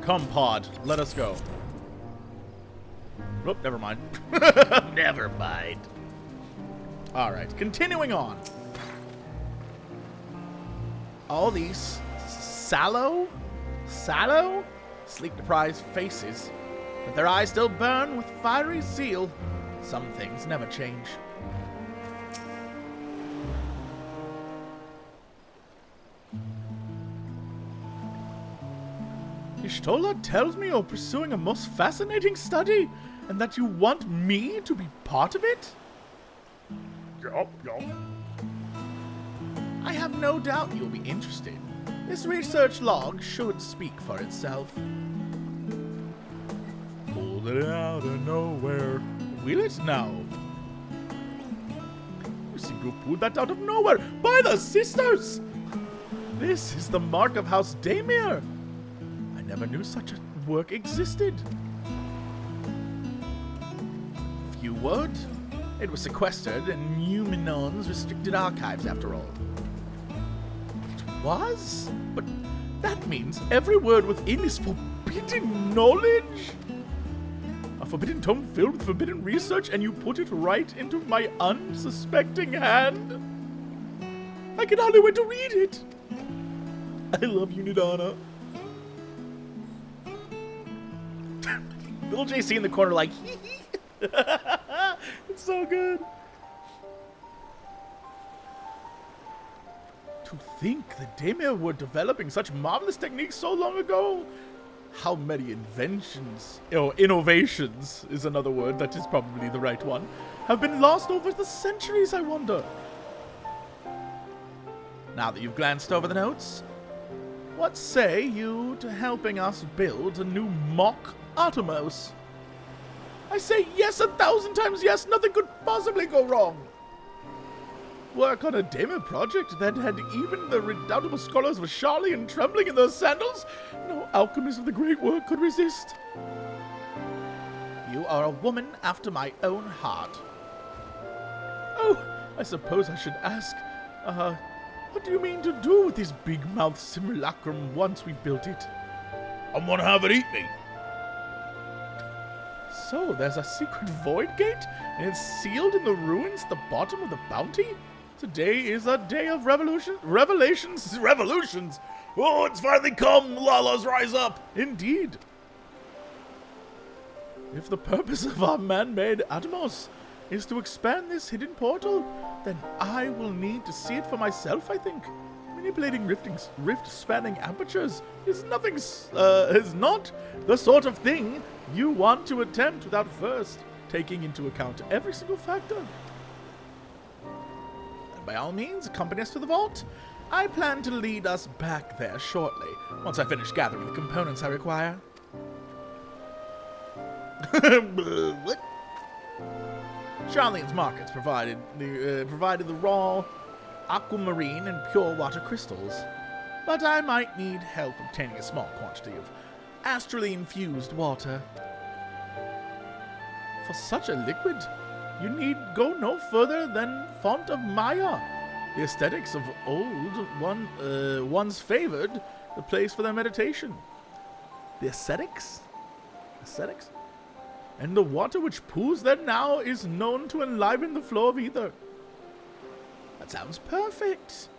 Come, pod. Let us go. Oh, never mind. Never mind. Alright, continuing on. All these sallow, sleep-deprived faces, but their eyes still burn with fiery zeal. Some things never change. Ishtola tells me you're pursuing a most fascinating study, and that you want me to be part of it? Yup. I have no doubt you'll be interested. This research log should speak for itself. Pulled it out of nowhere. Will it now? You seem to have pulled that out of nowhere. By the sisters! This is the mark of House Thavnair. I never knew such a work existed. Few word. It was sequestered in Numenon's restricted archives, after all. It was? But that means every word within is forbidden knowledge? A forbidden tome filled with forbidden research, and you put it right into my unsuspecting hand? I can hardly wait to read it. I love you, Nidana. Lil JC in the corner like, hee hee. It's so good. To think that Thavnair were developing such marvelous techniques so long ago. How many inventions, or innovations is another word, that is probably the right one, have been lost over the centuries, I wonder. Now that you've glanced over the notes, what say you to helping us build a new mock Atomos? I say yes 1,000 times yes, nothing could possibly go wrong. Work on a Thavnair project that had even the redoubtable scholars of Charlian trembling in their sandals? No alchemist of the great work could resist. You are a woman after my own heart. Oh, I suppose I should ask, what do you mean to do with this big-mouthed simulacrum once we've built it? I'm gonna have it eat me. So, there's a secret void gate, and it's sealed in the ruins at the bottom of the bounty? Today is a day of revelations. Oh, it's finally come. Lalas, rise up. Indeed. If the purpose of our man-made Atomos is to expand this hidden portal, then I will need to see it for myself, I think. Manipulating rift-spanning apertures is not the sort of thing you want to attempt without first taking into account every single factor. And by all means, accompany us to the vault. I plan to lead us back there shortly, once I finish gathering the components I require. What? Charlene's markets provided the raw aquamarine and pure water crystals, but I might need help obtaining a small quantity of astrally infused water. For such a liquid, you need go no further than Font of Maya. The aesthetics of old once favored the place for their meditation. The ascetics? Ascetics? And the water which pools there now is known to enliven the flow of ether. That sounds perfect.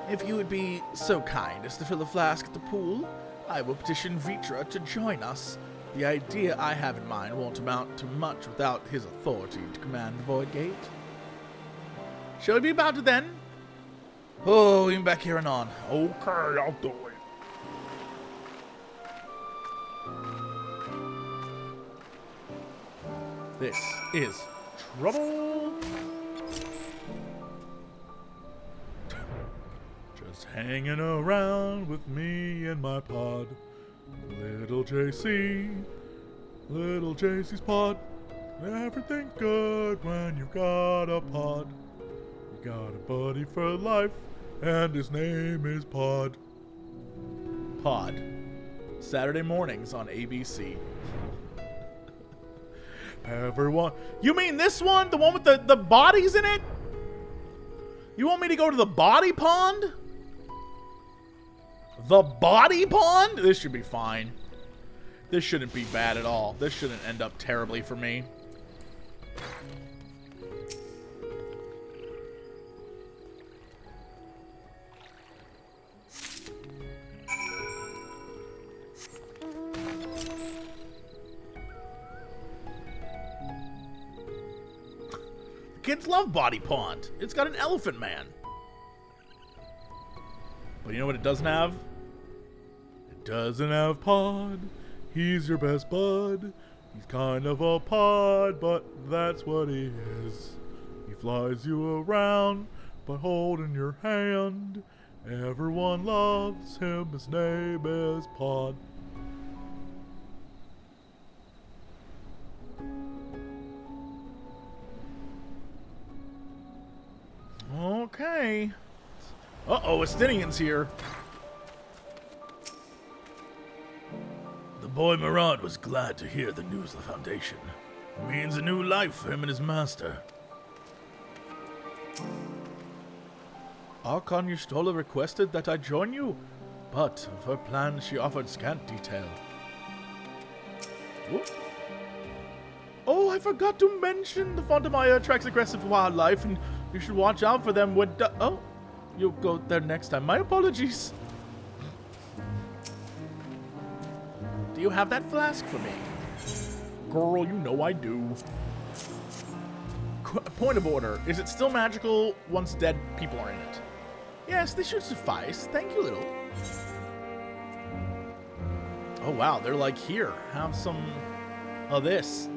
If you would be so kind as to fill a flask at the pool, I will petition Viera to join us. The idea I have in mind won't amount to much without his authority to command the Void Gate. Shall we be about it then? Oh, we'll be back here and on. Okay, I'll do it. This is trouble. Just hanging around with me and my pod. Little JC, little JC's pod. Everything's good when you've got a pod. You got a buddy for life, and his name is Pod. Pod. Saturday mornings on ABC. Everyone. You mean this one? The one with the bodies in it? You want me to go to the body pond? The body pond? This should be fine. This shouldn't be bad at all. This shouldn't end up terribly for me. Kids love Body Pond. It's got an elephant man. But you know what it doesn't have? It doesn't have pod. He's your best bud. He's kind of a pod, but that's what he is. He flies you around, but holding your hand. Everyone loves him. His name is Pod. Okay. Uh-oh, Estinian's here. The boy Murad was glad to hear the news of the Foundation. It means a new life for him and his master. Archon Yustola requested that I join you, but of her plans she offered scant detail. Whoop. Oh, I forgot to mention the Thavnair attracts aggressive wildlife, and you should watch out for them when... Oh, you'll go there next time. My apologies. Do you have that flask for me? Girl, you know I do. Point of order. Is it still magical once dead people are in it? Yes, this should suffice. Thank you, little. Oh, wow. They're like, here, have some of this.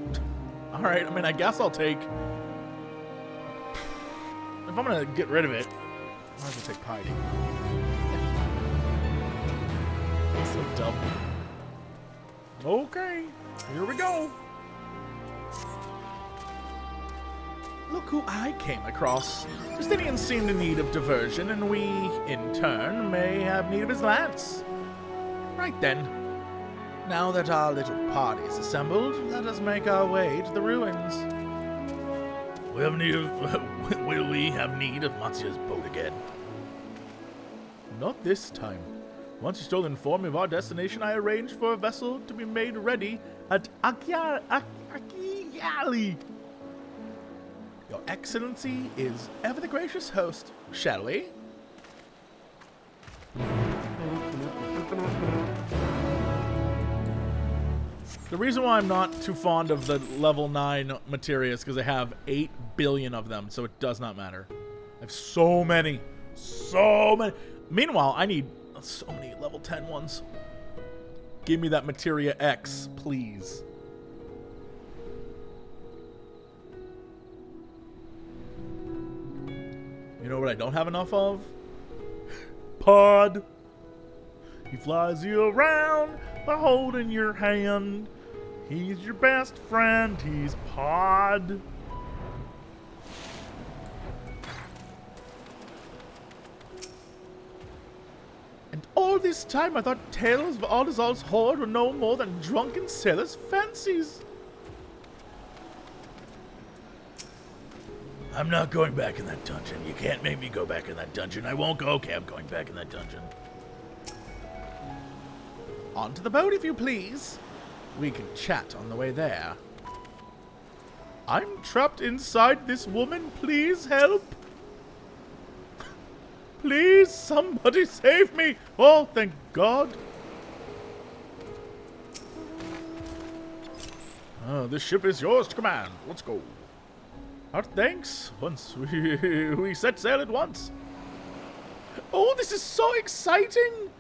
All right. I mean, I guess I'll take... If I'm going to get rid of it, I might as well take piety. That's so dumb. Okay, here we go. Look who I came across. Justinian seemed in need of diversion, and we, in turn, may have need of his lance. Right then. Now that our little party is assembled, let us make our way to the ruins. We have need of... Will we have need of Matsu's boat again? Not this time. Once you stole informed me of our destination, I arranged for a vessel to be made ready at Akiyali. Your Excellency is ever the gracious host. Shall we? The reason why I'm not too fond of the level 9 materia is because I have 8 billion of them, so it does not matter. I have so many. So many. Meanwhile, I need so many level 10 ones. Give me that materia X, please. You know what I don't have enough of? Pod. He flies you around by holding your hand. He's your best friend. He's Pod. And all this time I thought tales of Aldazal's horde were no more than drunken sailors' fancies. I'm not going back in that dungeon. You can't make me go back in that dungeon. I won't go. Okay, I'm going back in that dungeon. Onto the boat, if you please. We can chat on the way there. I'm trapped inside this woman. Please help. Please, somebody save me. Oh, thank God. Oh, this ship is yours to command. Let's go. Our thanks. Once we set sail at once. Oh, this is so exciting.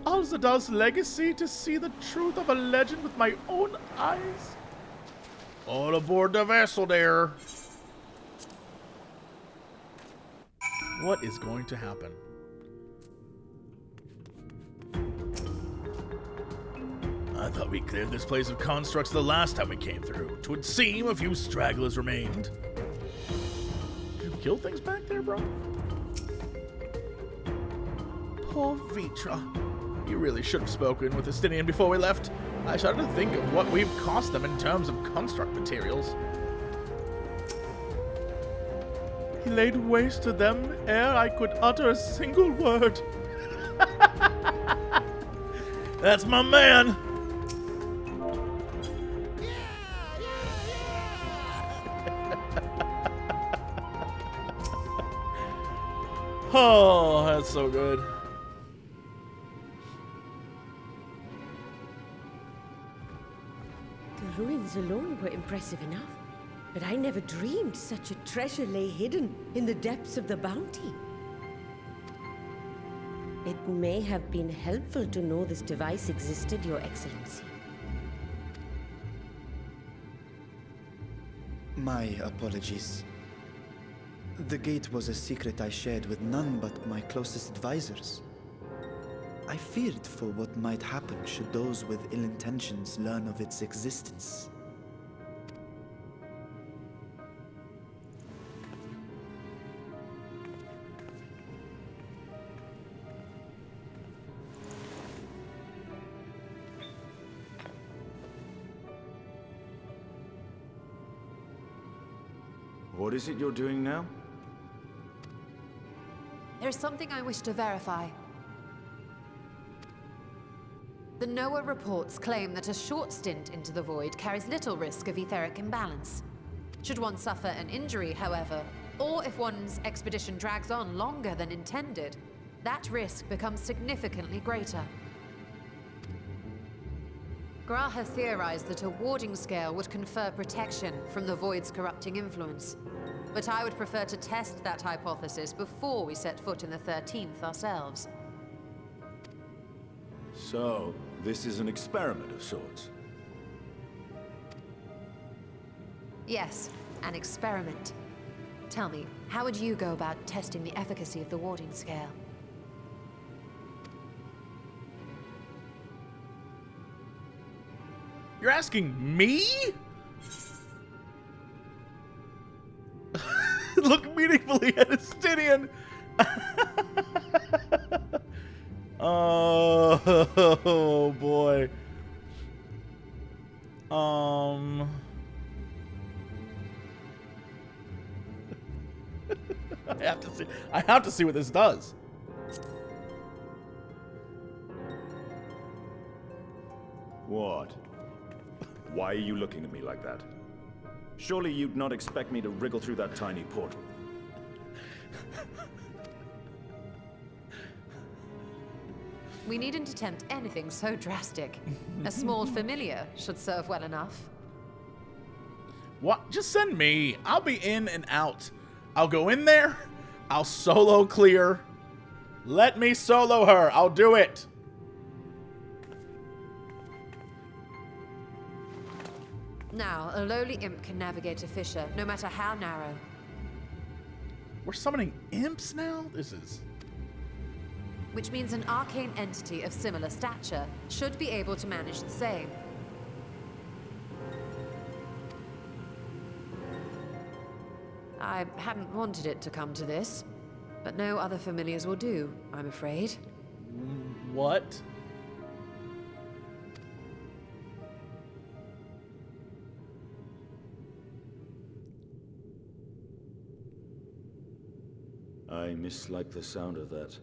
Alzadal's legacy, to see the truth of a legend with my own eyes. All aboard the vessel there. What is going to happen? I thought we cleared this place of constructs the last time we came through. 'Twould seem a few stragglers remained. Did you kill things back there, bro? Poor Vitra. You really should have spoken with Estinian before we left. I started to think of what we've cost them in terms of construct materials. He laid waste to them ere I could utter a single word. That's my man. Oh, that's so good. The ruins alone were impressive enough, but I never dreamed such a treasure lay hidden in the depths of the bounty. It may have been helpful to know this device existed, Your Excellency. My apologies. The gate was a secret I shared with none but my closest advisors. I feared for what might happen should those with ill intentions learn of its existence. What is it you're doing now? There's something I wish to verify. The NOAA reports claim that a short stint into the void carries little risk of etheric imbalance. Should one suffer an injury, however, or if one's expedition drags on longer than intended, that risk becomes significantly greater. Gra has theorized that a warding scale would confer protection from the void's corrupting influence. But I would prefer to test that hypothesis before we set foot in the 13th ourselves. So, this is an experiment of sorts. Yes, an experiment. Tell me, how would you go about testing the efficacy of the warding scale? You're asking me? Look meaningfully at Estinian. Oh boy. I have to see what this does. What? Why are you looking at me like that? Surely you'd not expect me to wriggle through that tiny portal. We needn't attempt anything so drastic. A small familiar should serve well enough. What? Just send me. I'll be in and out. I'll go in there. I'll solo clear. Let me solo her. I'll do it. Now, a lowly imp can navigate a fissure, no matter how narrow. We're summoning imps now? This is... Which means an arcane entity of similar stature should be able to manage the same. I hadn't wanted it to come to this, but no other familiars will do, I'm afraid. What? I mislike the sound of that.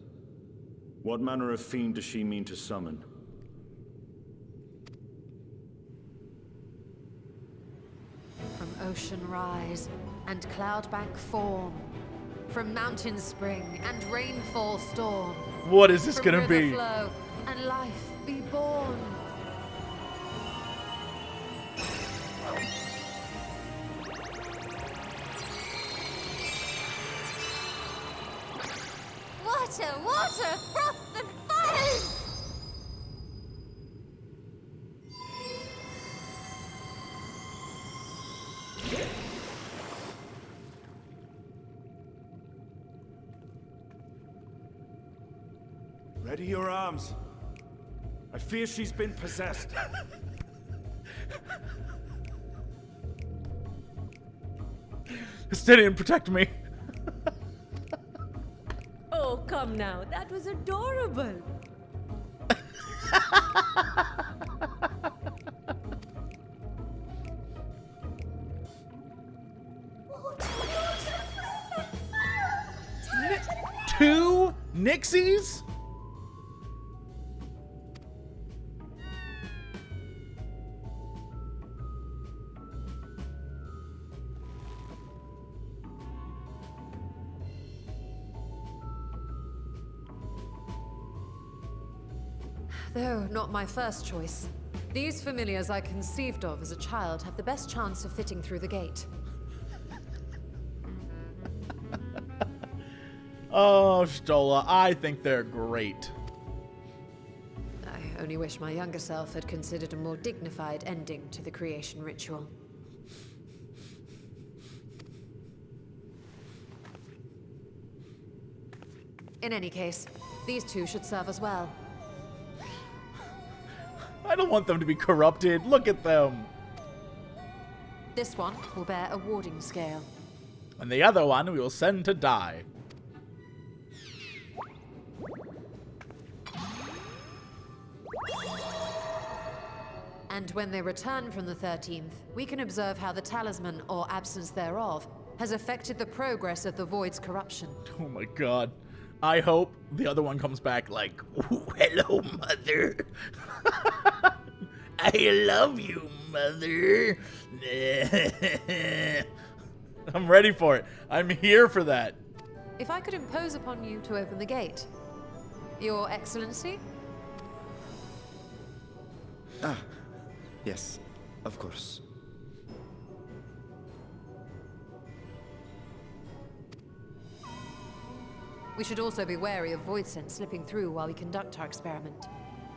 What manner of fiend does she mean to summon? From ocean rise and cloudbank form, from mountain spring and rainfall storm. What is this from gonna river be? flow and life be born. Water, water, froth and foam! Ready your arms. I fear she's been possessed. Estinian, protect me. Oh, come now. That was adorable. Two Nixies? Though not my first choice. These familiars I conceived of as a child have the best chance of fitting through the gate. Oh, Stola, I think they're great. I only wish my younger self had considered a more dignified ending to the creation ritual. In any case, these two should serve us well. I don't want them to be corrupted. Look at them. This one will bear a warding scale. And the other one we will send to die. And when they return from the 13th, we can observe how the talisman, or absence thereof, has affected the progress of the Void's corruption. Oh my god. I hope the other one comes back like, "Ooh, hello, mother. I love you, mother." I'm ready for it. I'm here for that. If I could impose upon you to open the gate. Your Excellency? Ah, yes, of course. We should also be wary of void scent slipping through while we conduct our experiment.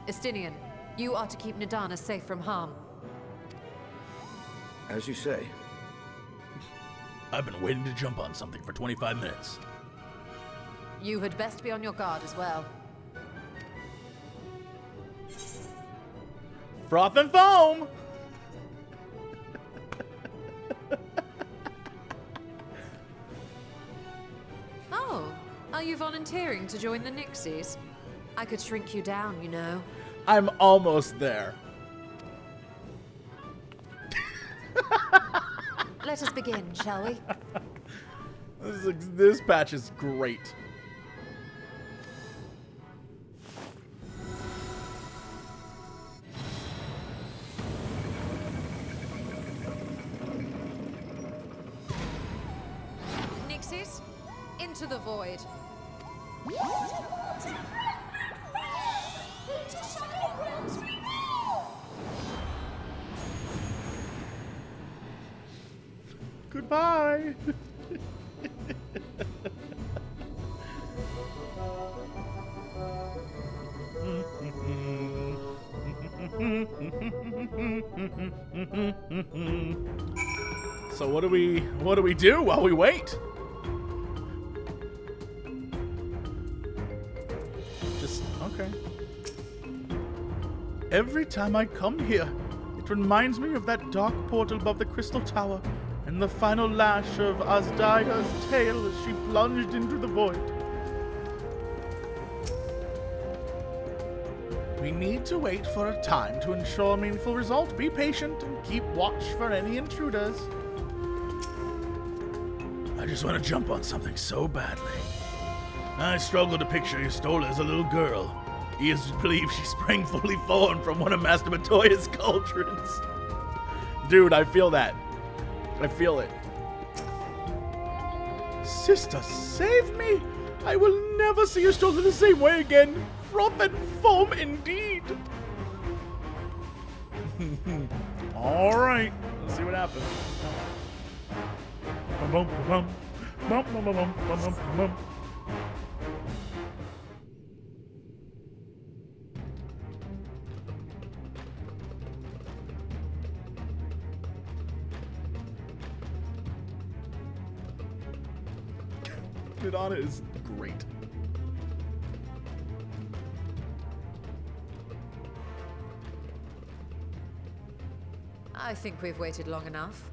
Estinian, you are to keep Nadana safe from harm. As you say. I've been waiting to jump on something for 25 minutes. You had best be on your guard as well. Froth and foam! Oh, are you volunteering to join the Nixies? I could shrink you down, you know. I'm almost there. Let us begin, shall we? This patch is great. Nixies, into the void. Goodbye. So what do we do while we wait? Just okay. Every time I come here, it reminds me of that dark portal above the crystal tower and the final lash of Azdaya's tail as she plunged into the void. We need to wait for a time to ensure a meaningful result. Be patient and keep watch for any intruders. I just want to jump on something so badly. I struggle to picture Yustola as a little girl. He is to believe she sprang fully formed from one of Master Matoya's cauldrons. Dude, I feel that. I feel it. Sister, save me! I will never see Yustola the same way again. Froth and foam indeed. All right, let's see what happens. Bum, bum, bum, bum, bum, bum, bum, bum, bum. Nadana is great. I think we've waited long enough.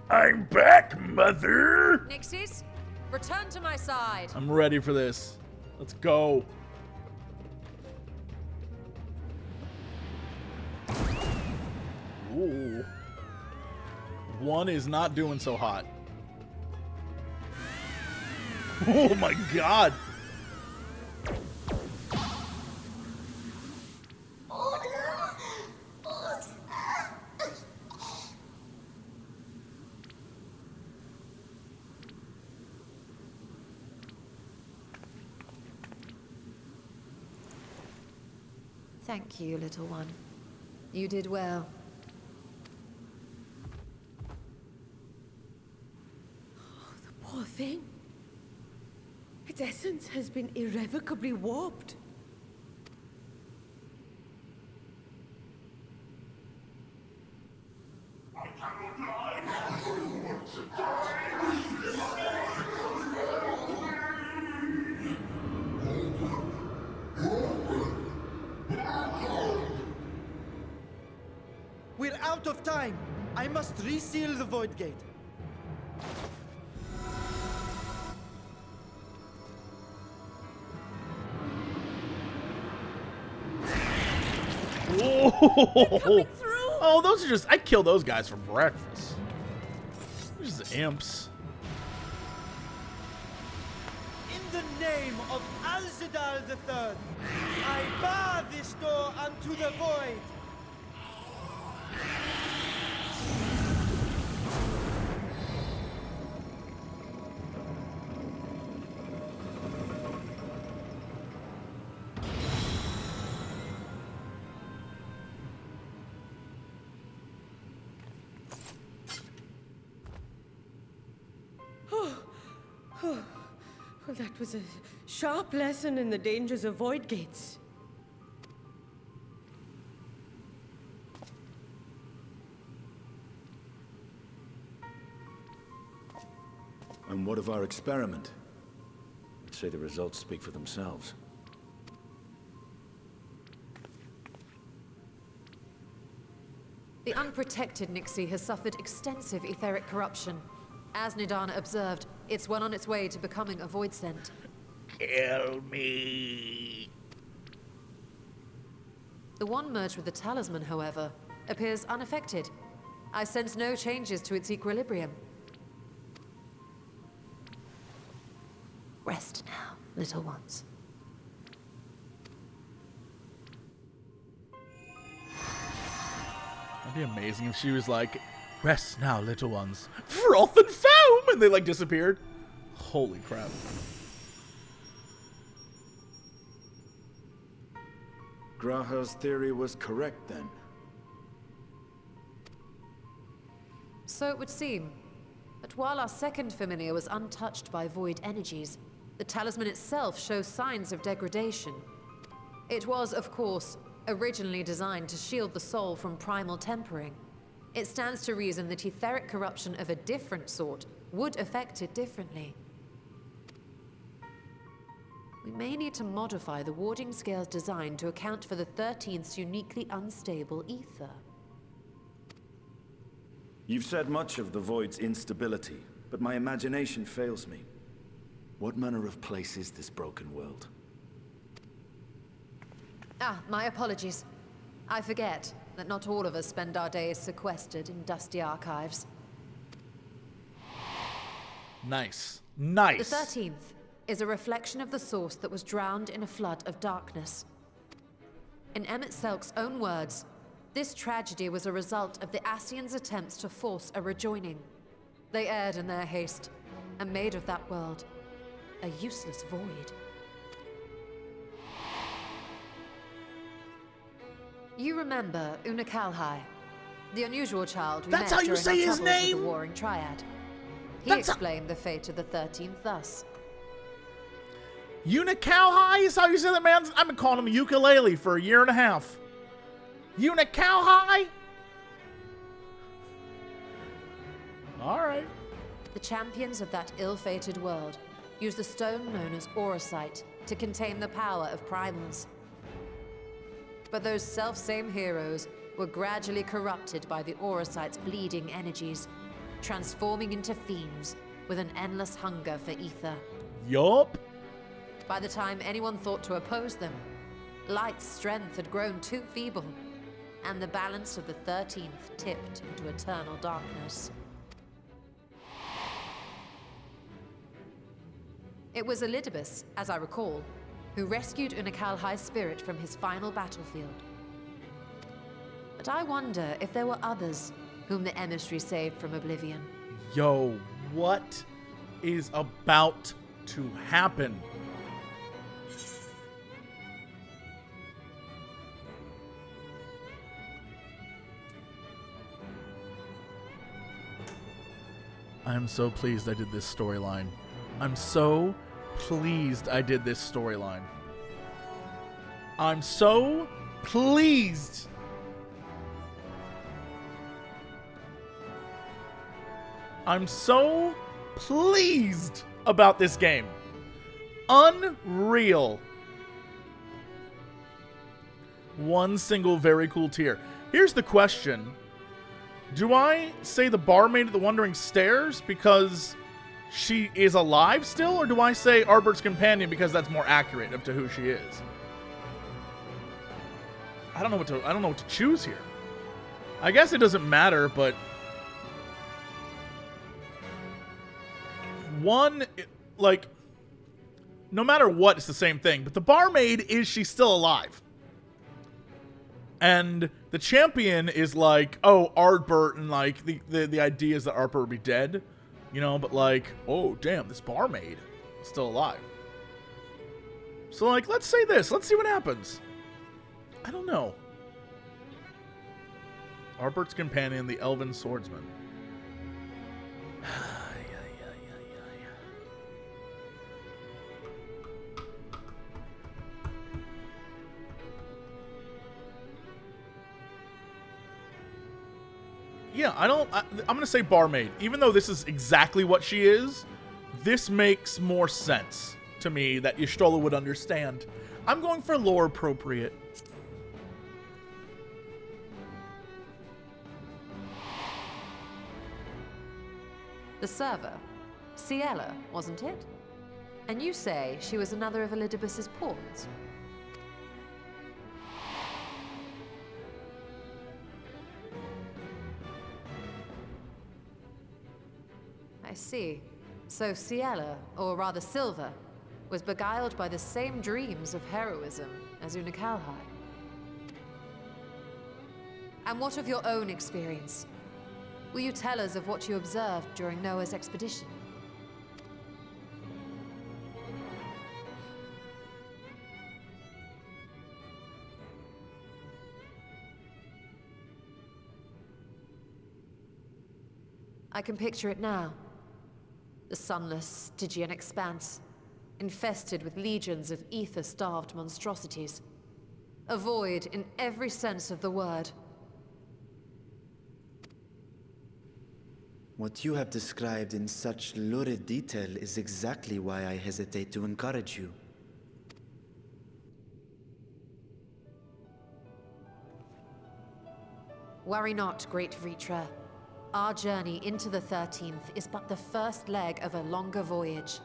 I'm back, mother! Nixies, return to my side. I'm ready for this. Let's go. Ooh. One is not doing so hot. Oh my god. Thank you, little one. You did well. The poor thing. Its essence has been irrevocably warped. We're out of time. I must reseal the void gate. Whoa! Oh, those are just... I kill those guys for breakfast. They're just imps. In the name of Alzadal III, I bar this door unto the void. Well, that was a sharp lesson in the dangers of void gates. And what of our experiment? I'd say the results speak for themselves. The unprotected Nixie has suffered extensive etheric corruption. As Nidana observed, it's well on its way to becoming a void scent. Kill me. The one merged with the talisman, however, appears unaffected. I sense no changes to its equilibrium. Rest now, little ones. That'd be amazing if she was like, rest now, little ones. Froth and foam! And they like disappeared. Holy crap. Graha's theory was correct then. So it would seem. But while our second familiar was untouched by void energies, the talisman itself shows signs of degradation. It was, of course, originally designed to shield the soul from primal tempering. It stands to reason that etheric corruption of a different sort would affect it differently. We may need to modify the warding scale's design to account for the 13th's uniquely unstable ether. You've said much of the Void's instability, but my imagination fails me. What manner of place is this broken world? Ah, my apologies. I forget that not all of us spend our days sequestered in dusty archives. Nice. Nice. The 13th is a reflection of the source that was drowned in a flood of darkness. In Emmett Selk's own words, this tragedy was a result of the Ascians' attempts to force a rejoining. They erred in their haste, and made of that world a useless void. You remember Unakalhai, the unusual child we That's met how you during say our his troubles with name? the Warring Triad. He That's explained the fate of the 13th thus. Unicowhigh is how you say that, man? I've been calling him ukulele for a year and a half. Unicowhigh? Alright. The champions of that ill-fated world used the stone known as Auracite to contain the power of primals. But those self-same heroes were gradually corrupted by the Auracite's bleeding energies, transforming into fiends with an endless hunger for ether. Yup. By the time anyone thought to oppose them, Light's strength had grown too feeble, and the balance of the 13th tipped into eternal darkness. It was Elidibus, as I recall, who rescued Unakalhai's spirit from his final battlefield. But I wonder if there were others whom the emissary saved from oblivion. Yo, what is about to happen? I'm so pleased I did this storyline. I'm so pleased I did this storyline. I'm so pleased. I'm so pleased about this game. Unreal. One single very cool tier. Here's the question. Do I say the barmaid at the Wandering Stairs because she is alive still, or do I say Arbert's companion because that's more accurate of to who she is? I don't know what to choose here. I guess it doesn't matter, but like, no matter what, it's the same thing. But the barmaid, is she still alive? And the champion is like, oh, Ardbert, and like the idea is that Ardbert would be dead, you know, but like, oh damn, this barmaid is still alive. So like, let's say this, let's see what happens. I don't know. Arbert's companion, the elven swordsman. Yeah, I'm going to say barmaid. Even though this is exactly what she is, this makes more sense to me that Y'shtola would understand. I'm going for lore appropriate. The server. Ciela, wasn't it? And you say she was another of Elidibus's pawns? I see. So Ciela, or rather Silva, was beguiled by the same dreams of heroism as Unakalhai. And what of your own experience? Will you tell us of what you observed during Noah's expedition? I can picture it now. The sunless, Stygian expanse, infested with legions of ether-starved monstrosities. A void in every sense of the word. What you have described in such lurid detail is exactly why I hesitate to encourage you. Worry not, great Vitra. Our journey into the 13th is but the first leg of a longer voyage.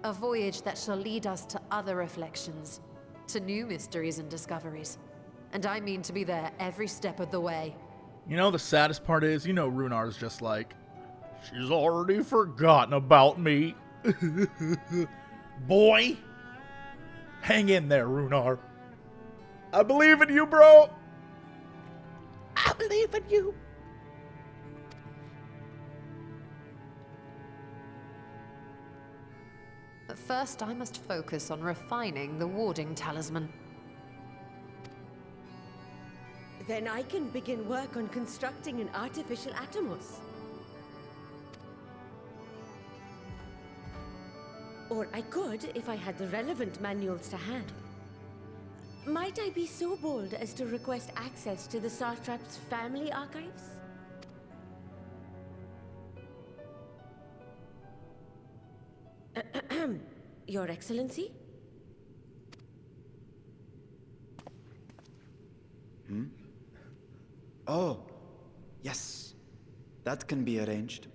A voyage that shall lead us to other reflections, to new mysteries and discoveries. And I mean to be there every step of the way. You know, the saddest part is, you know, Runar's just like, she's already forgotten about me. Boy, hang in there, Runar. I believe in you, bro. I believe in you. But first, I must focus on refining the warding talisman. Then I can begin work on constructing an artificial Atomos. Or I could if I had the relevant manuals to hand. Might I be so bold as to request access to the Satrap's family archives? Your Excellency? Oh, yes. That can be arranged.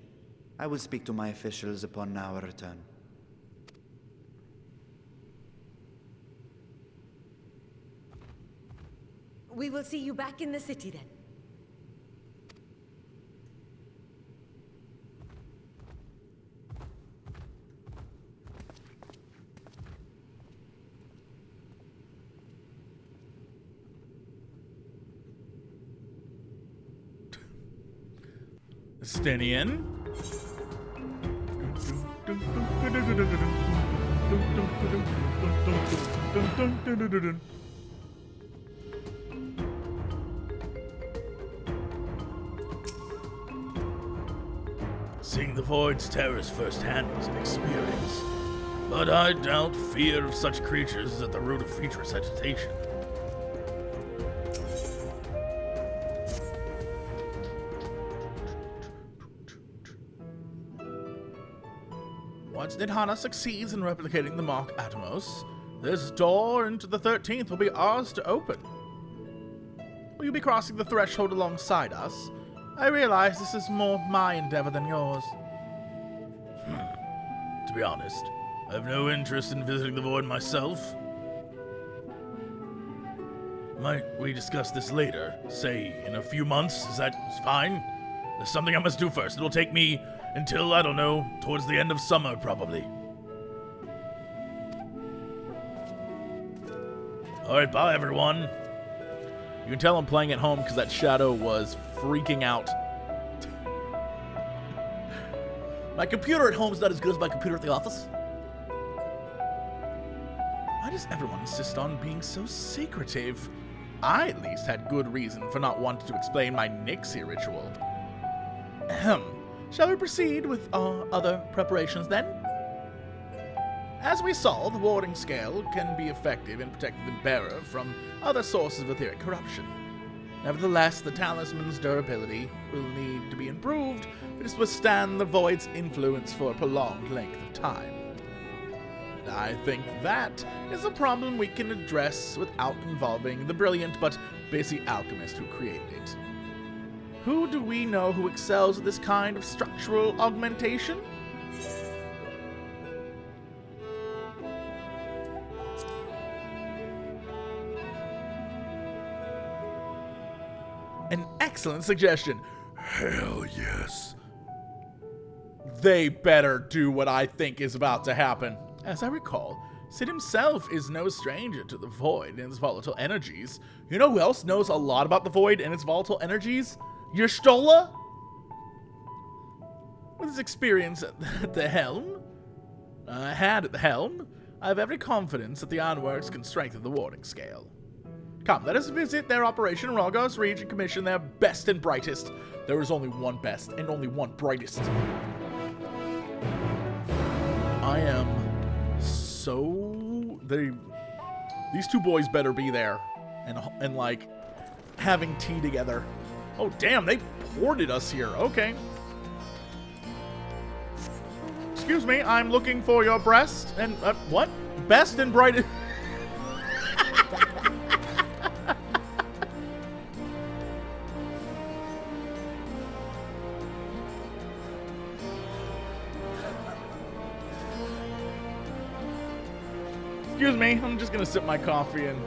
I will speak to my officials upon our return. We will see you back in the city then. Stinian. Seeing the Void's terrors firsthand was an experience, but I doubt fear of such creatures is at the root of featureless agitation. Once Nidhana succeeds in replicating the Mark Atomos, this door into the 13th will be ours to open. Will you be crossing the threshold alongside us? I realize this is more my endeavor than yours. To be honest, I have no interest in visiting the Void myself. Might we discuss this later? Say, in a few months? Is that fine? There's something I must do first. It'll take me until, I don't know, towards the end of summer, probably. Alright, bye, everyone. You can tell I'm playing at home because that shadow was freaking out. My computer at home is not as good as my computer at the office. Why does everyone insist on being so secretive? I, at least, had good reason for not wanting to explain my Nixie ritual. Ahem. Shall we proceed with our other preparations, then? As we saw, the warding scale can be effective in protecting the bearer from other sources of etheric corruption. Nevertheless, the talisman's durability will need to be improved if it is to withstand the Void's influence for a prolonged length of time. And I think that is a problem we can address without involving the brilliant but busy alchemist who created it. Who do we know who excels at this kind of structural augmentation? An excellent suggestion. Hell yes. They better do what I think is about to happen. As I recall, Sid himself is no stranger to the Void and its volatile energies. You know who else knows a lot about the Void and its volatile energies? Yerstola? With his experience at the helm, I have every confidence that the onwards can strengthen the warding scale. Come, let us visit their operation in Rogos Reach and commission their best and brightest. There is only one best and only one brightest. I am so... These two boys better be there and like, having tea together. Oh, damn, they ported us here. Okay. Excuse me, I'm looking for your breast and... what? Best and brightest... Excuse me, I'm just gonna sip my coffee and...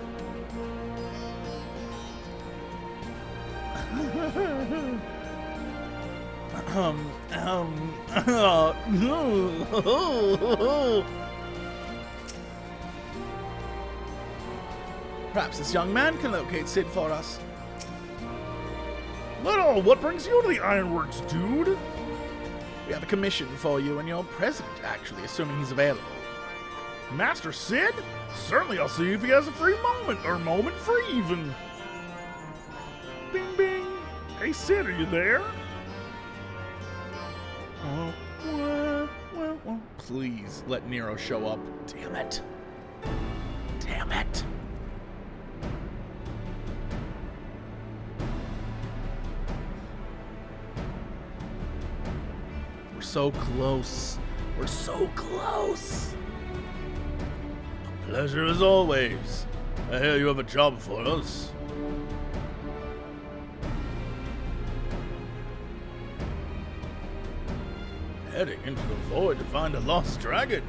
Perhaps this young man can locate Sid for us. Little, what brings you to the Ironworks, dude? We have a commission for you and your president, actually, assuming he's available. Master Sid? Certainly, I'll see if he has a free moment, or moment free even. Bing, bing. Hey, Sid, are you there? Please let Nero show up. Damn it. Damn it. We're so close. We're so close. Pleasure as always. I hear you have a job for us. Heading into the Void to find a lost dragon?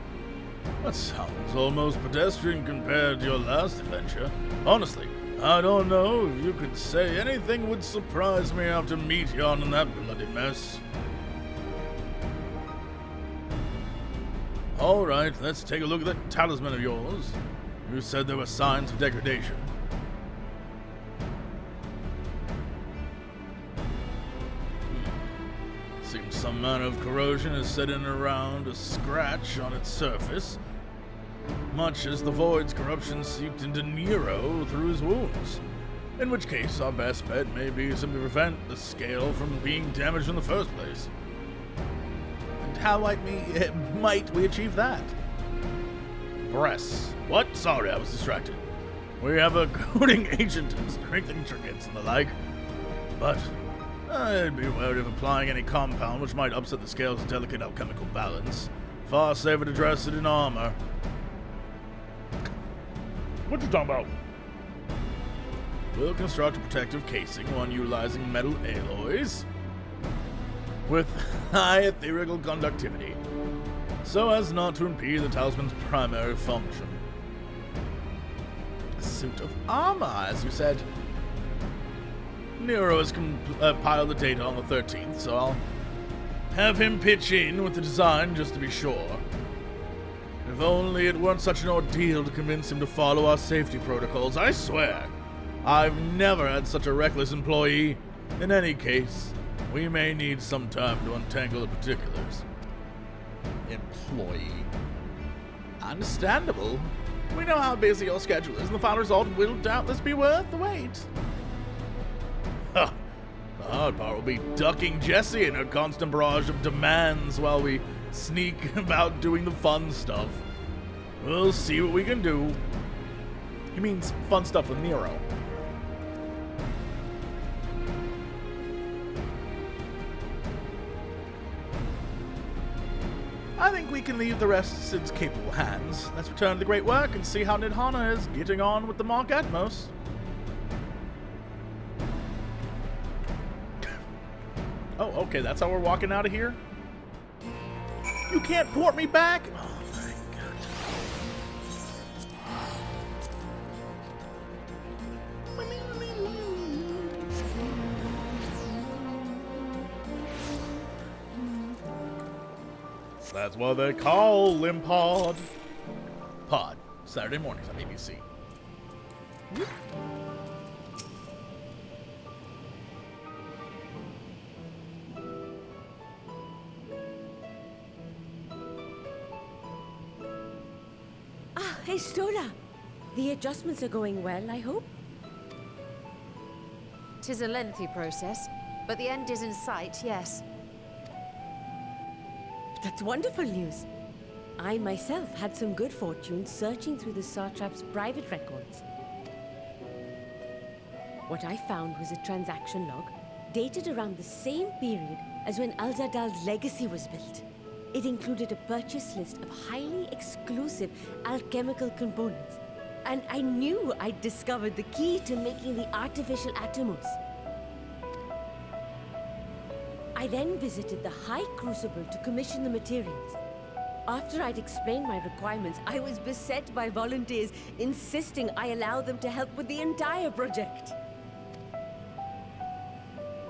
That sounds almost pedestrian compared to your last adventure. Honestly, I don't know if you could say anything would surprise me after Meteon and that bloody mess. Alright, let's take a look at that talisman of yours. You said there were signs of degradation. Seems some manner of corrosion is set in around a scratch on its surface, much as the Void's corruption seeped into Nero through his wounds. In which case, our best bet may be simply prevent the scale from being damaged in the first place. how might we achieve that? Press. What? Sorry, I was distracted. We have a coding agent and strengthening trinkets and the like, but I'd be wary of applying any compound which might upset the scale's delicate alchemical balance. Far safer to dress it in armor. What you talking about? We'll construct a protective casing, one utilizing metal alloys with high ethereal conductivity, so as not to impede the talisman's primary function. A suit of armor, as you said. Nero has compiled the data on the 13th, so I'll have him pitch in with the design just to be sure. If only it weren't such an ordeal to convince him to follow our safety protocols. I swear, I've never had such a reckless employee. In any case, we may need some time to untangle the particulars. Employee? Understandable. We know how busy your schedule is, and the final result will doubtless be worth the wait. Huh. The hard part will be ducking Jessie and her constant barrage of demands while we sneak about doing the fun stuff. We'll see what we can do. He means fun stuff with Nero. I think we can leave the rest in its capable hands. Let's return to the great work and see how Nidhana is getting on with the Mark Atmos. Oh, okay, that's how we're walking out of here? You can't port me back? Oh, thank God. That's what they call Limpod. Pod. Saturday mornings on ABC. Hey, Stola. The adjustments are going well, I hope? 'Tis a lengthy process, but the end is in sight, yes. That's wonderful news. I myself had some good fortune searching through the Satrap's private records. What I found was a transaction log dated around the same period as when Alzadal's legacy was built. It included a purchase list of highly exclusive alchemical components, and I knew I'd discovered the key to making the artificial atomos. I then visited the High Crucible to commission the materials. After I'd explained my requirements, I was beset by volunteers insisting I allow them to help with the entire project.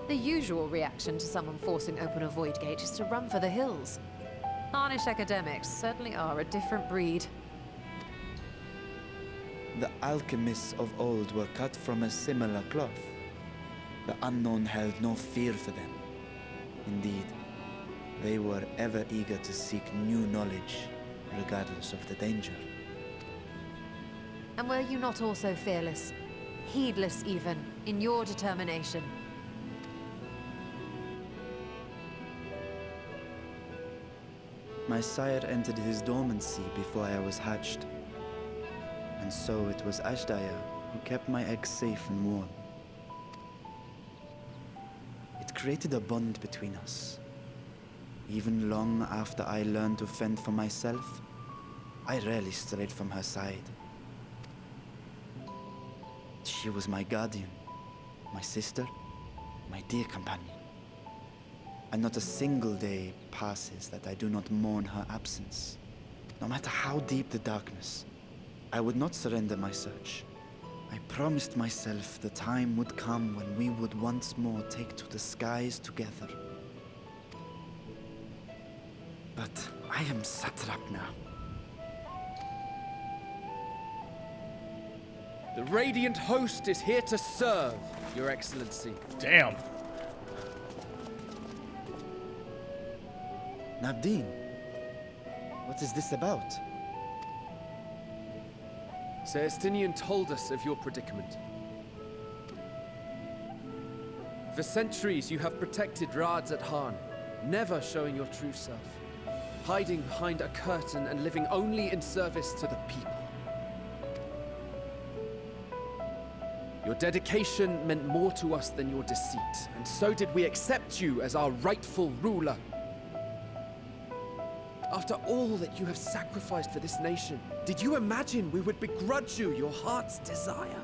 The usual reaction to someone forcing open a void gate is to run for the hills. Harnish academics certainly are a different breed. The alchemists of old were cut from a similar cloth. The unknown held no fear for them. Indeed, they were ever eager to seek new knowledge, regardless of the danger. And were you not also fearless, heedless even, in your determination? My sire entered his dormancy before I was hatched. And so it was Ashdaya who kept my eggs safe and warm. It created a bond between us. Even long after I learned to fend for myself, I rarely strayed from her side. She was my guardian, my sister, my dear companion. And not a single day passes that I do not mourn her absence. No matter how deep the darkness, I would not surrender my search. I promised myself the time would come when we would once more take to the skies together. But I am satrap now. The Radiant Host is here to serve, Your Excellency. Damn. Nabdeen, what is this about? Celestinian told us of your predicament. For centuries you have protected Rads at Han, never showing your true self. hiding behind a curtain and living only in service to the people. Your dedication meant more to us than your deceit, and so did we accept you as our rightful ruler. After all that you have sacrificed for this nation, did you imagine we would begrudge you your heart's desire?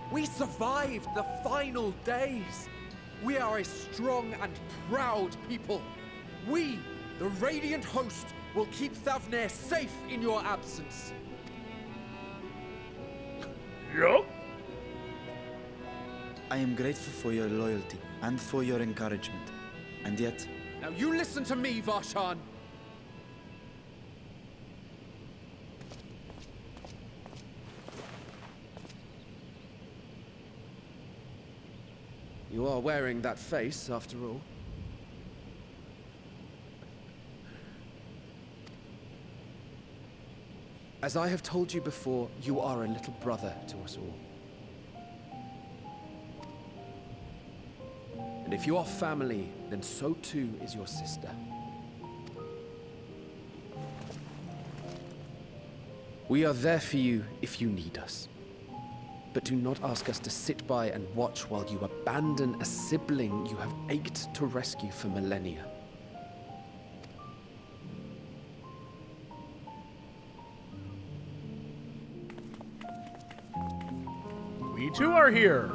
We survived the final days. We are a strong and proud people. We, the Radiant Host, will keep Thavnair safe in your absence. Yup. I am grateful for your loyalty and for your encouragement. And yet, Now you listen to me, Varshan. You are wearing that face, after all. As I have told you before, you are a little brother to us all. And if you are family, then so too is your sister. We are there for you if you need us. But do not ask us to sit by and watch while you abandon a sibling you have ached to rescue for millennia. We too are here.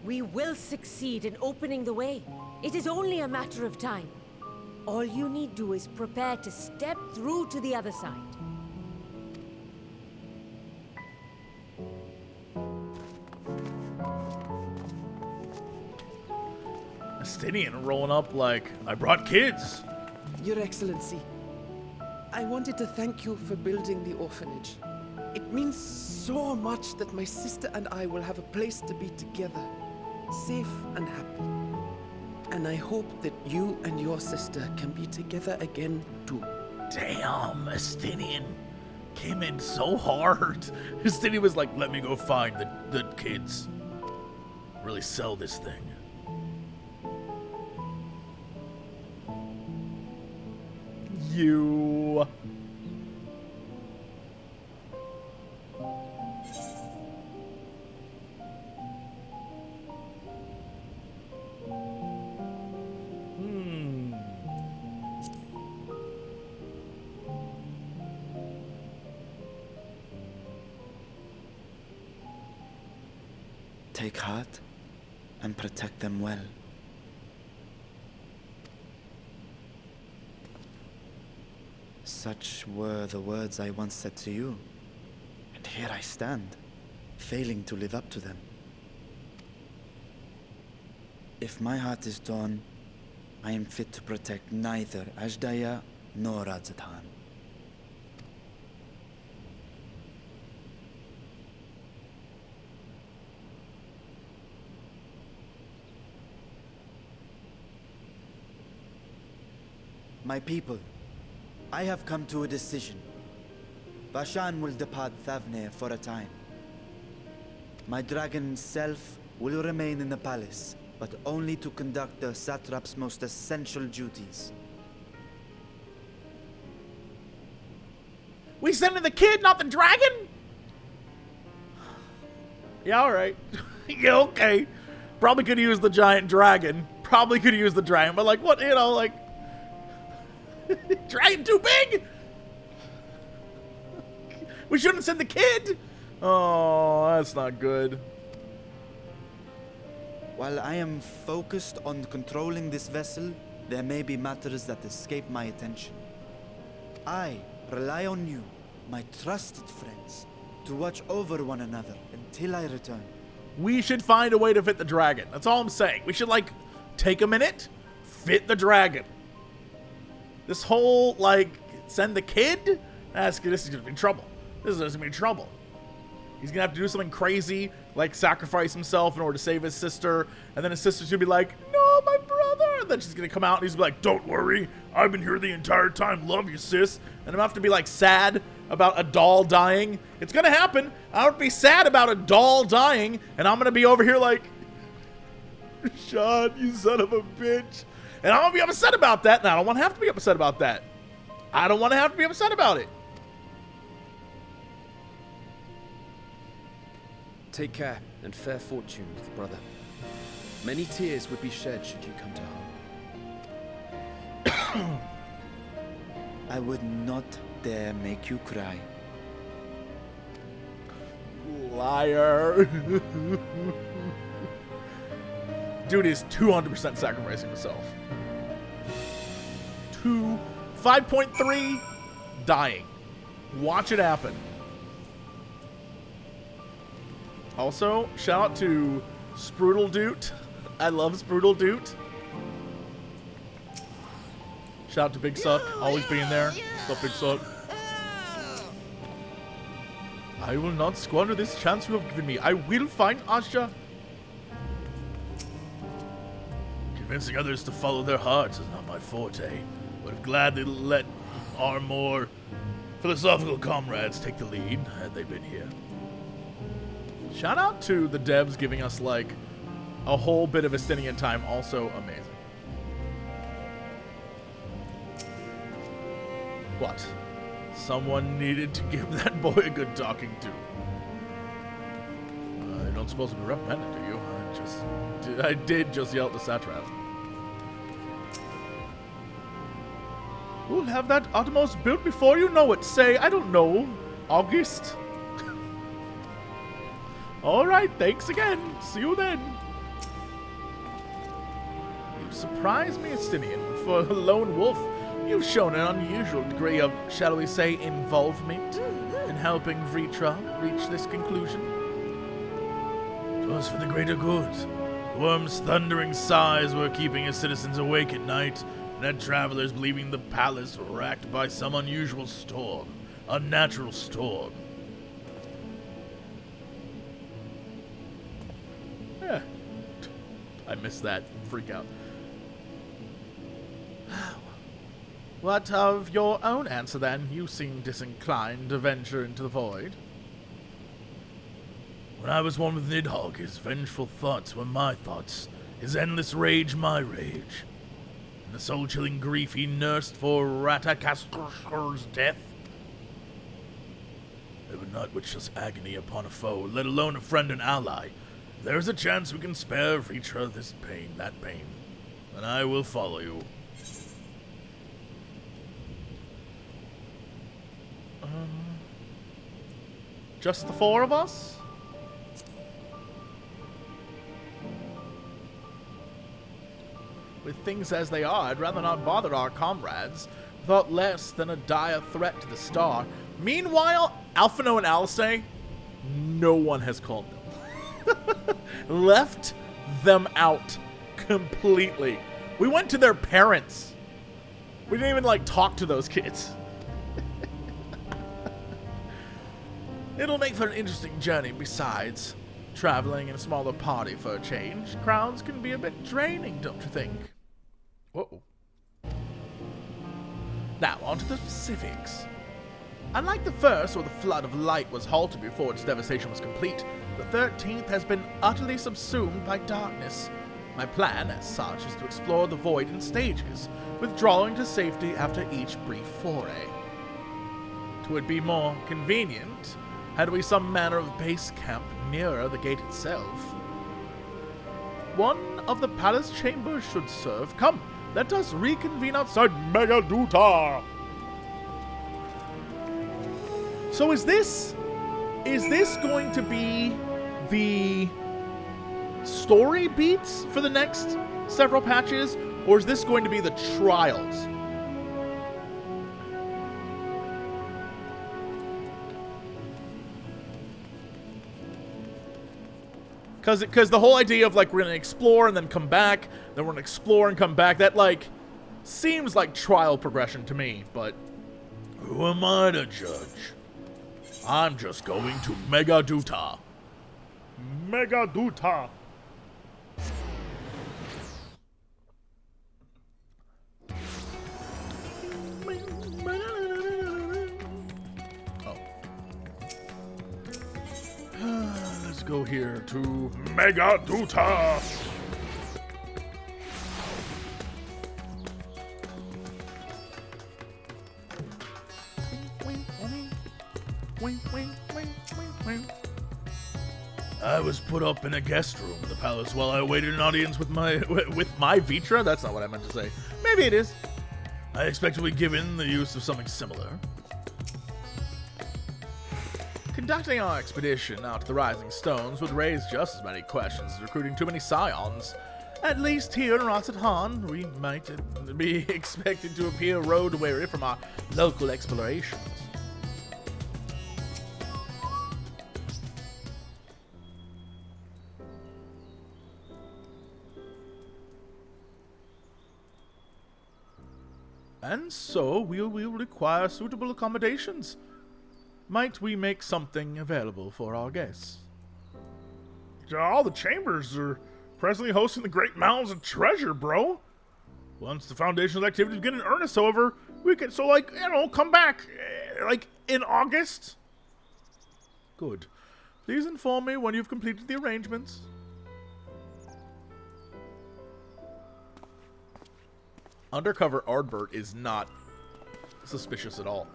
We will succeed in opening the way. It is only a matter of time. All you need do is prepare to step through to the other side. Estinian rolling up like, I brought kids. Your Excellency, I wanted to thank you for building the orphanage. It means so much that my sister and I will have a place to be together, safe and happy. And I hope that you and your sister can be together again too. Damn, Estinian came in so hard. Estinian was like, let me go find the kids. Really sell this thing. You. take heart and protect them well. Such were the words I once said to you, and here I stand, failing to live up to them. If my heart is torn, I am fit to protect neither Ajdaya nor Radzatan. My people, I have come to a decision. Vashan will depart Thavnair for a time. My dragon self will remain in the palace, but only to conduct the satrap's most essential duties. We sending the kid, not the dragon? Yeah, alright. Yeah, okay. Probably could use the giant dragon. Probably could use the dragon, but like, what, you know, like... Dragon too big? We shouldn't send the kid? Oh, that's not good. While I am focused on controlling this vessel, there may be matters that escape my attention. I rely on you, my trusted friends, to watch over one another until I return. We should find a way to fit the dragon. That's all I'm saying. We should, like, take a minute, fit the dragon. This whole, like, send the kid? This is gonna be trouble. This is gonna be trouble. He's gonna have to do something crazy, like sacrifice himself in order to save his sister, and then his sister's gonna be like, no, my brother! And then she's gonna come out and he's like, don't worry, I've been here the entire time, love you, sis. And I'm gonna have to be like sad about a doll dying. It's gonna happen. I'm gonna be sad about a doll dying, and I'm gonna be over here like, Sean, you son of a bitch. And I'm gonna be upset about that, and I don't wanna have to be upset about that. I don't wanna have to be upset about it. Take care and fair fortune, little brother. Many tears would be shed should you come to harm. I would not dare make you cry. Liar. Dude is 200% sacrificing himself. 5.3, dying. Watch it happen. Also, shout out to Sprudel Doot. I love Sprudel Doot. Shout out to Big Suck, always being there. What's up, Big Suck? I will not squander this chance you have given me. I will find Asha. Convincing others to follow their hearts is not my forte. Would have gladly let our more philosophical comrades take the lead had they been here. Shout out to the devs giving us like a whole bit of Estinian time, also amazing. What? Someone needed to give that boy a good talking to. I don't suppose to be reprimanded, do you? I did just yell at the satrap. We'll have that uttermost built before you know it. Say, I don't know, August. Alright, thanks again. See you then. You surprise me, Estinian. For a lone wolf, you've shown an unusual degree of, shall we say, involvement in helping Viera reach this conclusion. 'Twas for the greater good. The worm's thundering sighs were keeping his citizens awake at night, and had travelers believing the palace racked by some unusual storm, unnatural storm. Yeah, I missed that freak out. What of your own answer, then? You seem disinclined to venture into the void. When I was one with Nidhogg, his vengeful thoughts were my thoughts, his endless rage my rage. And the soul-chilling grief he nursed for Ratakaskur's death. I would not wish us agony upon a foe, let alone a friend and ally. If there is a chance we can spare Viera this pain, that pain, then I will follow you. Just the four of us? With things as they are, I'd rather not bother our comrades. Thought less than a dire threat to the star. Meanwhile, Alphino and Alice, no one has called them. Left them out completely. We went to their parents. We didn't even, like, talk to those kids. It'll make for an interesting journey besides. Traveling in a smaller party for a change. Crowds can be a bit draining, don't you think? Whoa. Now, on to the specifics. Unlike the first, where the flood of light was halted before its devastation was complete, the 13th has been utterly subsumed by darkness. My plan, as such, is to explore the void in stages, withdrawing to safety after each brief foray. 'Twould be more convenient had we some manner of base camp nearer the gate itself. One of the palace chambers should serve. Come, let us reconvene outside Megaduta. So is this going to be the story beats for the next several patches, or is this going to be the trials? Because the whole idea of, like, we're going to explore and then come back, then we're going to explore and come back, that, like, seems like trial progression to me, but who am I to judge? I'm just going to Megaduta. Megaduta. go here to Mega Duta! I was put up in a guest room in the palace while I awaited an audience with my Viera. That's not what I meant to say. Maybe it is. I expect to be given the use of something similar. Conducting our expedition out to the Rising Stones would raise just as many questions as recruiting too many Scions. At least here in Rossethan, we might be expected to appear road-weary from our local explorations. And so we will require suitable accommodations. Might we make something available for our guests? All the chambers are presently hosting the Great Mounds of Treasure, bro. Once the Foundation's activities begin in earnest, however, we can, come back, in August. Good. Please inform me when you've completed the arrangements. Undercover Ardbert is not suspicious at all.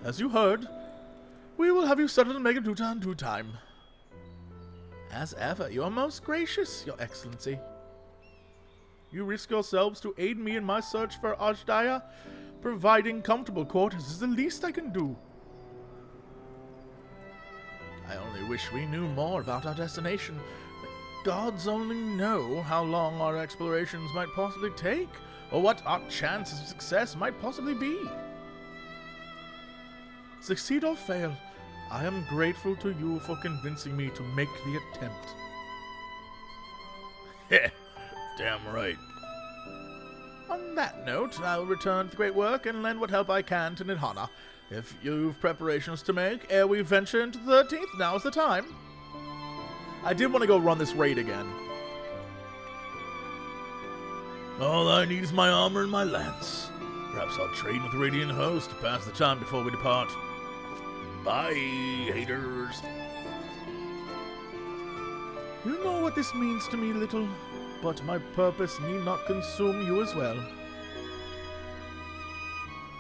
As you heard, we will have you settled in Megaduta in due time. As ever, you are most gracious, Your Excellency. You risk yourselves to aid me in my search for Ajdaya. Providing comfortable quarters is the least I can do. I only wish we knew more about our destination. Gods only know how long our explorations might possibly take, or what our chances of success might possibly be. Succeed or fail, I am grateful to you for convincing me to make the attempt. Heh, damn right. On that note, I'll return to the great work and lend what help I can to Nidhana. If you've preparations to make ere we venture into the 13th, now's the time. I did want to go run this raid again. All I need is my armor and my lance. Perhaps I'll trade with the Radiant Host to pass the time before we depart. Bye, haters. You know what this means to me, little, but my purpose need not consume you as well.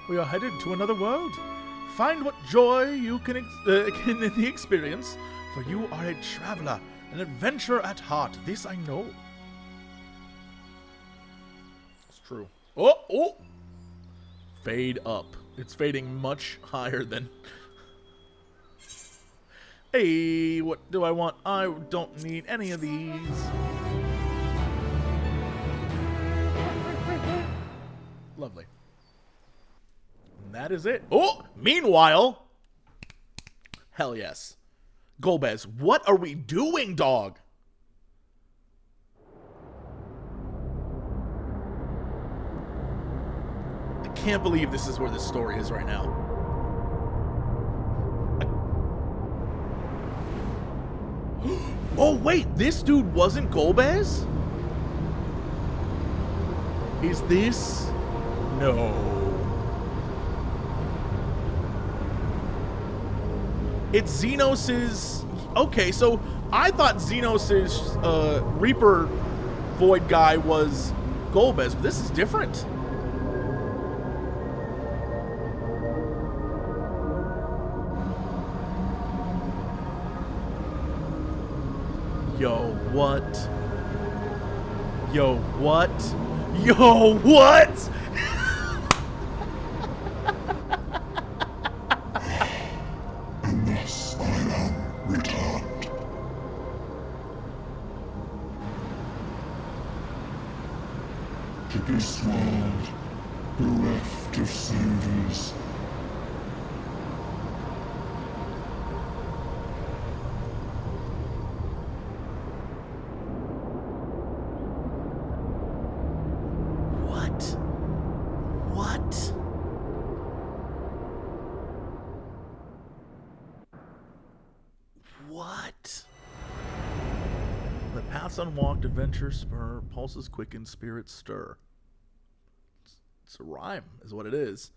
We are headed to another world. Find what joy you can in the experience, for you are a traveler, an adventurer at heart. This I know. It's true. Oh! Fade up. It's fading much higher than... Hey, what do I want? I don't need any of these. Lovely. And that is it. Oh! Meanwhile... Hell yes. Golbez, what are we doing, dog? I can't believe this is where this story is right now. Oh, wait, this dude wasn't Golbez? Is this? No. It's Xenos's... Okay, so I thought Xenos's Reaper Void guy was Golbez, but this is different. Yo, what? Yo, what? Yo, what? And thus I am returned. To this world, bereft of saviors. Unwalked adventure spur, pulses quicken, spirits stir. It's a rhyme, is what it is.